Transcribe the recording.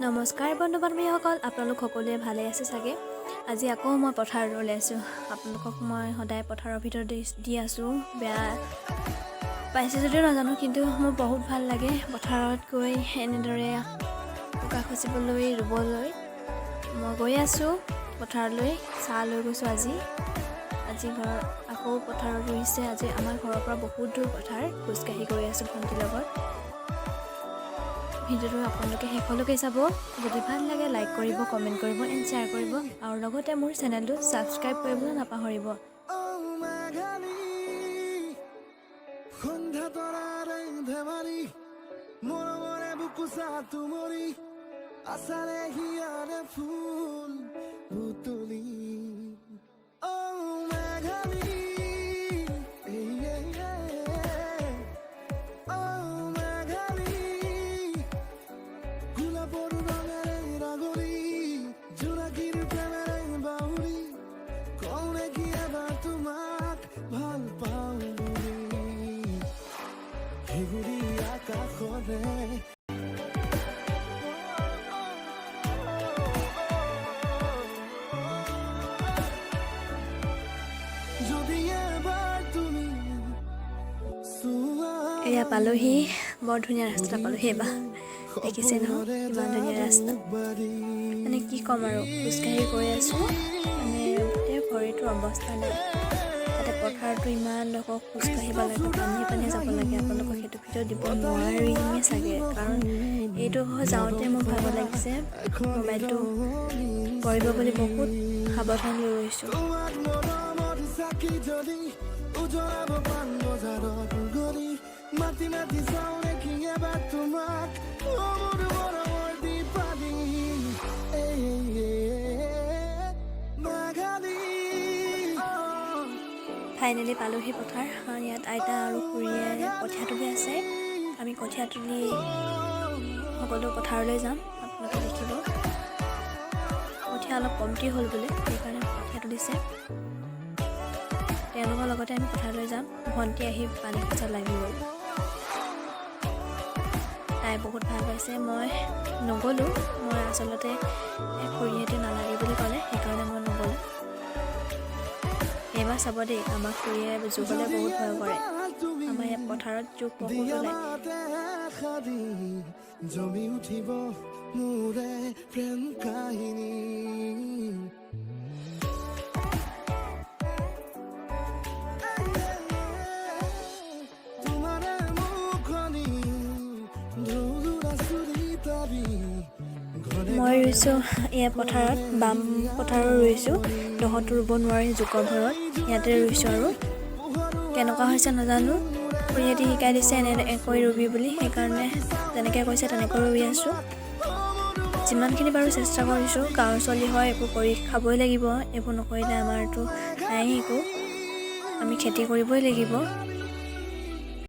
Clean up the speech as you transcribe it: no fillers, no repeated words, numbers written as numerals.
নমস্কাৰ বন্ধু বান্ধৱীসকল, আপোনালোক সকলোৱে ভালে আছে চাগে। আজি আকৌ মই পথাৰত ওলাইছোঁ। আপোনালোকক মই সদায় পথাৰৰ ভিতৰত দি আছোঁ। বেয়া পাইছে যদিও নাজানো, কিন্তু মোৰ বহুত ভাল লাগে পথাৰত গৈ এনেদৰে বোকা খচিবলৈ ৰুবলৈ। মই গৈ আছোঁ পথাৰলৈ, চাহ লৈ গৈছোঁ। আজি ঘৰ আকৌ পথাৰত ৰুইছে। আজি আমাৰ ঘৰৰ পৰা বহুত দূৰ পথাৰ, খোজকাঢ়ি গৈ আছোঁ ভণ্টিৰ লগত। ভিডিঅ'টো আপোনালোকে শেষলৈকে চাব। যদি ভাল লাগে লাইক কৰিব, কমেণ্ট কৰিব এণ্ড শ্বেয়াৰ কৰিব, আৰু লগতে মোৰ চেনেলটো ছাবস্ক্ৰাইব কৰিবলৈ নাপাহৰিব। এয়া পালোহি, বৰ ধুনীয়া ৰাস্তা পালোহি। এবাৰ দেখিছে নহয় ইমান ধুনীয়া ৰাস্তা, মানে কি ক'ম আৰু। খোজকাঢ়ি গৈ আছোঁ, মানে গোটেই ভৰিটোৰ অৱস্থা নাই। তাতে পথাৰটো ইমান লোকক খোজকাঢ়িব লাগে, পানীয়ে যাব লাগে। আপোনালোকক সেইটো ভিডিঅ' দিব নোৱাৰিমেই চাগে, কাৰণ এইটো যাওঁতে মোৰ ভাগৰ লাগিছে। মোবাইলটো পৰিব বুলি বহুত সাৱধান লৈ গৈছোঁ। ফাইনেলি পালোহি পথাৰ। ইয়াত আইতা আৰু খুৰীয়ে কঠীয়া তুলি আছে। আমি কঠীয়া তুলি সকলো পথাৰলৈ যাম। আপোনালোকে দেখিব কঠীয়া অলপ কমটি হ'ল বোলে, সেইকাৰণে কঠীয়া তুলিছে। তেওঁলোকৰ লগতে আমি পথাৰলৈ যাম। ভণ্টি আহি পানী খোজাত লাগি গ'ল। তাই বহুত ভাল পাইছে। মই নগ'লোঁ। মই আচলতে খুৰীহঁতে নালাগে বুলি ক'লে, সেইকাৰণে মই নগ'লোঁ। এইবাৰ চাব দেই, আমাক খুৰীয়ে জোকলে বহুত ভয় কৰে। আমাৰ ইয়াত পথাৰত জোক বহুত ওলায়। জমি উঠিব মোৰে প্ৰেম কাহিনী। মই ৰুইছোঁ এয়া পথাৰত, বাম পথাৰত ৰুইছোঁ। দহতো ৰুব নোৱাৰি জোকৰ ভৰত, ইয়াতে ৰুইছোঁ। আৰু কেনেকুৱা হৈছে নাজানো, খুৰীহঁতে শিকাই দিছে এনেকৈ ৰুবি বুলি, সেইকাৰণে যেনেকৈ কৈছে তেনেকৈ ৰুই আছোঁ। যিমানখিনি বাৰু চেষ্টা কৰিছোঁ। গাঁৱৰ ছোৱালী হয়, এইবোৰ কৰি খাবই লাগিব। এইবোৰ নকৰিলে আমাৰতো নাই একো, আমি খেতি কৰিবই লাগিব।